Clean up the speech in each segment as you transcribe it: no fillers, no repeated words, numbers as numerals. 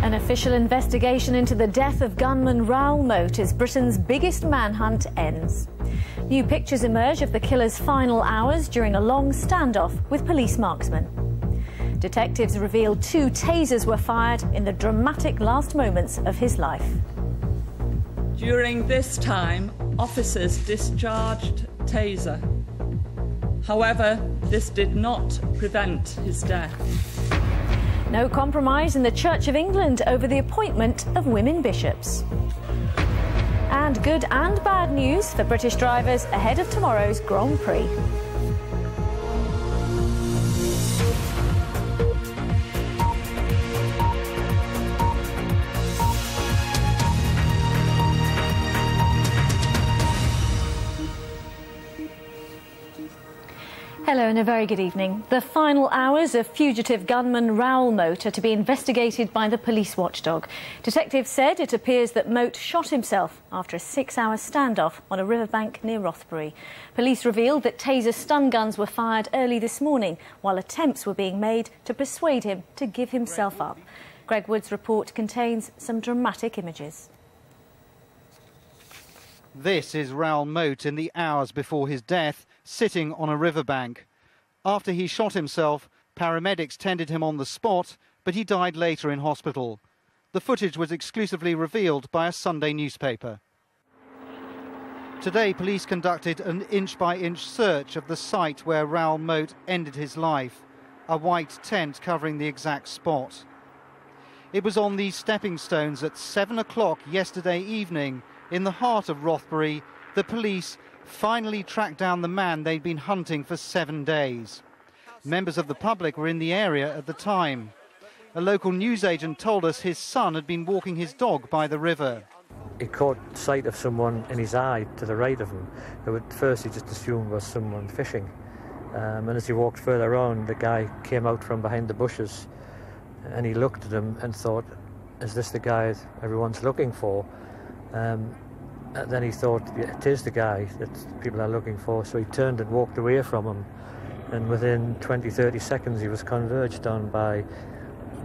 An official investigation into the death of gunman Raoul Moat as Britain's biggest manhunt ends. New pictures emerge of the killer's final hours during a long standoff with police marksmen. Detectives reveal 2 tasers were fired in the dramatic last moments of his life. During this time, officers discharged taser. However, this did not prevent his death. No compromise in the Church of England over the appointment of women bishops. And good and bad news for British drivers ahead of tomorrow's Grand Prix. Hello and a very good evening. The final hours of fugitive gunman Raoul Moat are to be investigated by the police watchdog. Detectives said it appears that Moat shot himself after a 6-hour standoff on a riverbank near Rothbury. Police revealed that taser stun guns were fired early this morning while attempts were being made to persuade him to give himself up. Greg Wood's report contains some dramatic images. This is Raoul Moat in the hours before his death, sitting on a riverbank. After he shot himself, paramedics tended him on the spot, but he died later in hospital. The footage was exclusively revealed by a Sunday newspaper. Today, police conducted an inch-by-inch search of the site where Raoul Moat ended his life, a white tent covering the exact spot. It was on these stepping stones at 7 o'clock yesterday evening, in the heart of Rothbury, the police finally tracked down the man they'd been hunting for 7 days. Members of the public were in the area at the time. A local newsagent told us his son had been walking his dog by the river. He caught sight of someone in his eye to the right of him, who at first he just assumed was someone fishing. And as he walked further on, the guy came out from behind the bushes and he looked at him and thought, is this the guy everyone's looking for? And then he thought, yeah, it is the guy that people are looking for, so he turned and walked away from him. And within 20-30 seconds he was converged on by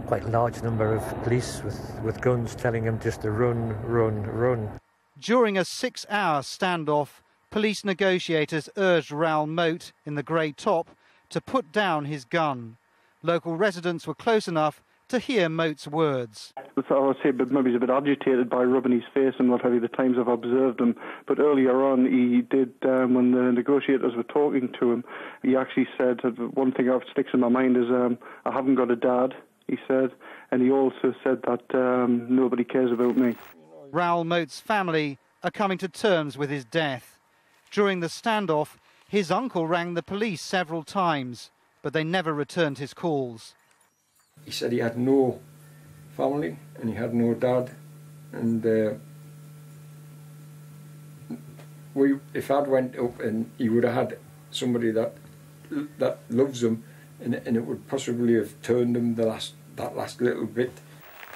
quite a large number of police with guns telling him just to run, run, run. During a 6-hour standoff, police negotiators urged Raoul Moat in the grey top to put down his gun. Local residents were close enough to hear Moat's words. I would say maybe he's a bit agitated by rubbing his face and what have you, the times I've observed him. But earlier on, he did, when the negotiators were talking to him, he actually said, one thing that sticks in my mind is, I haven't got a dad, he said. And he also said that nobody cares about me. Raoul Moat's family are coming to terms with his death. During the standoff, his uncle rang the police several times, but they never returned his calls. He said he had no family and he had no dad, and if I'd went up and he would have had somebody that loves him, and it would possibly have turned him that last little bit.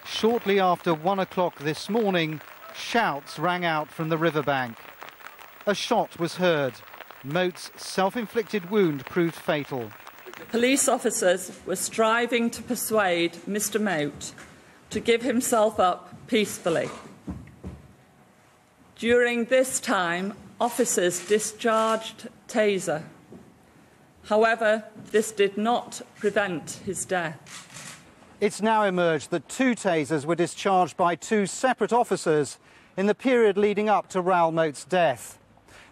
Shortly after 1 o'clock this morning, shouts rang out from the riverbank. A shot was heard. Moat's self-inflicted wound proved fatal. Police officers were striving to persuade Mr. Moat to give himself up peacefully. During this time, officers discharged taser. However, this did not prevent his death. It's now emerged that 2 tasers were discharged by 2 separate officers in the period leading up to Raoul Moat's death.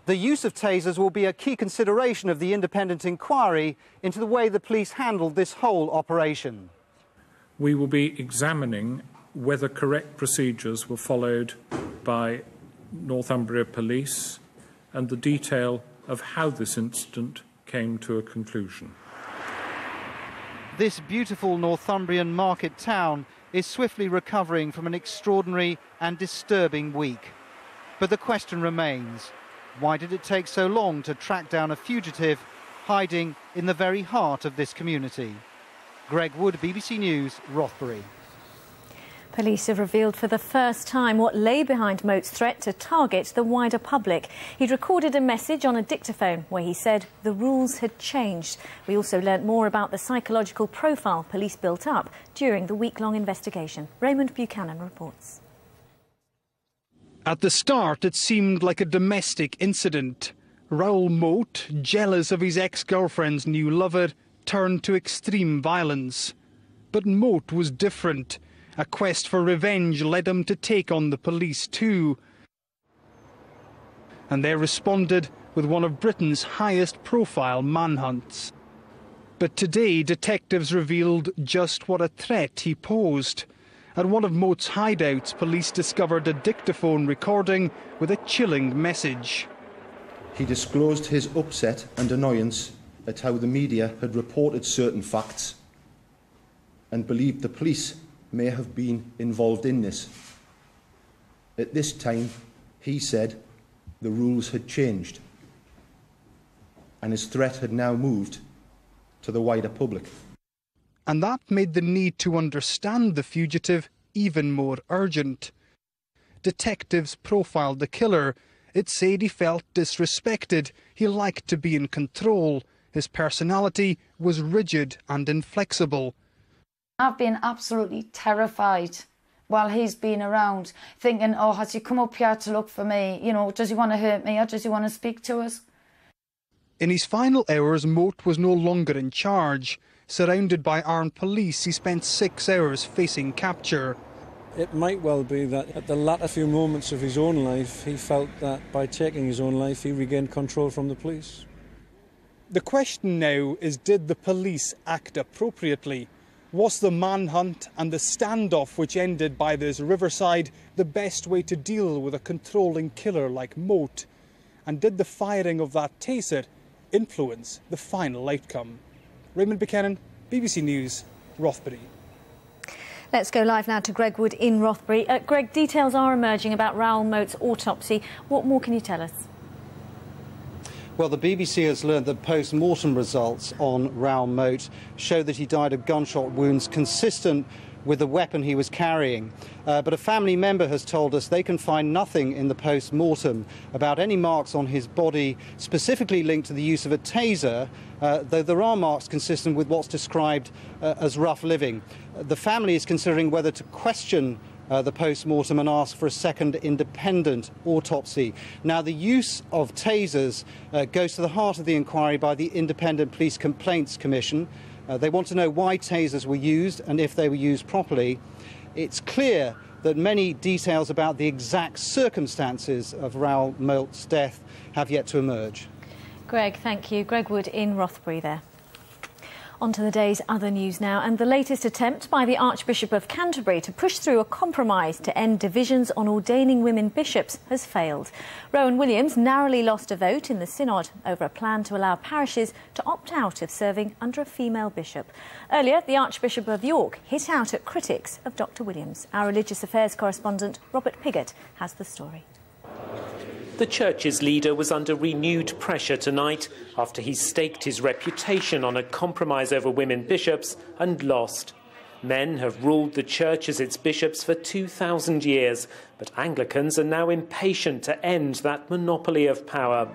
The use of tasers will be a key consideration of the independent inquiry into the way the police handled this whole operation. We will be examining whether correct procedures were followed by Northumbria Police and the detail of how this incident came to a conclusion. This beautiful Northumbrian market town is swiftly recovering from an extraordinary and disturbing week. But the question remains, why did it take so long to track down a fugitive hiding in the very heart of this community? Greg Wood, BBC News, Rothbury. Police have revealed for the first time what lay behind Moat's threat to target the wider public. He'd recorded a message on a dictaphone where he said the rules had changed. We also learnt more about the psychological profile police built up during the week-long investigation. Raymond Buchanan reports. At the start, it seemed like a domestic incident. Raoul Moat, jealous of his ex-girlfriend's new lover, turned to extreme violence. But Moat was different. A quest for revenge led him to take on the police too. And they responded with one of Britain's highest profile manhunts. But today, detectives revealed just what a threat he posed. At one of Moat's hideouts, police discovered a dictaphone recording with a chilling message. He disclosed his upset and annoyance at how the media had reported certain facts and believed the police may have been involved in this. At this time, he said the rules had changed and his threat had now moved to the wider public. And that made the need to understand the fugitive even more urgent. Detectives profiled the killer. It said he felt disrespected. He liked to be in control. His personality was rigid and inflexible. I've been absolutely terrified while he's been around, thinking, oh, has he come up here to look for me? You know, does he want to hurt me or does he want to speak to us? In his final hours, Moat was no longer in charge. Surrounded by armed police, he spent 6 hours facing capture. It might well be that at the latter few moments of his own life, he felt that by taking his own life, he regained control from the police. The question now is, did the police act appropriately? Was the manhunt and the standoff which ended by this riverside the best way to deal with a controlling killer like Moat? And did the firing of that taser influence the final outcome? Raymond Buchanan, BBC News, Rothbury. Let's go live now to Greg Wood in Rothbury. Greg, details are emerging about Raoul Moat's autopsy. What more can you tell us? Well, the BBC has learned that post-mortem results on Raoul Moat show that he died of gunshot wounds consistent with the weapon he was carrying. But a family member has told us they can find nothing in the post-mortem about any marks on his body specifically linked to the use of a taser, though there are marks consistent with what's described as rough living. The family is considering whether to question the post-mortem and ask for a second independent autopsy. Now, the use of tasers goes to the heart of the inquiry by the Independent Police Complaints Commission. They want to know why tasers were used and if they were used properly. It's clear that many details about the exact circumstances of Raoul Moat's death have yet to emerge. Greg, thank you. Greg Wood in Rothbury there. On to the day's other news now, and the latest attempt by the Archbishop of Canterbury to push through a compromise to end divisions on ordaining women bishops has failed. Rowan Williams narrowly lost a vote in the Synod over a plan to allow parishes to opt out of serving under a female bishop. Earlier, the Archbishop of York hit out at critics of Dr Williams. Our religious affairs correspondent Robert Piggott has the story. The Church's leader was under renewed pressure tonight after he staked his reputation on a compromise over women bishops and lost. Men have ruled the Church as its bishops for 2,000 years, but Anglicans are now impatient to end that monopoly of power.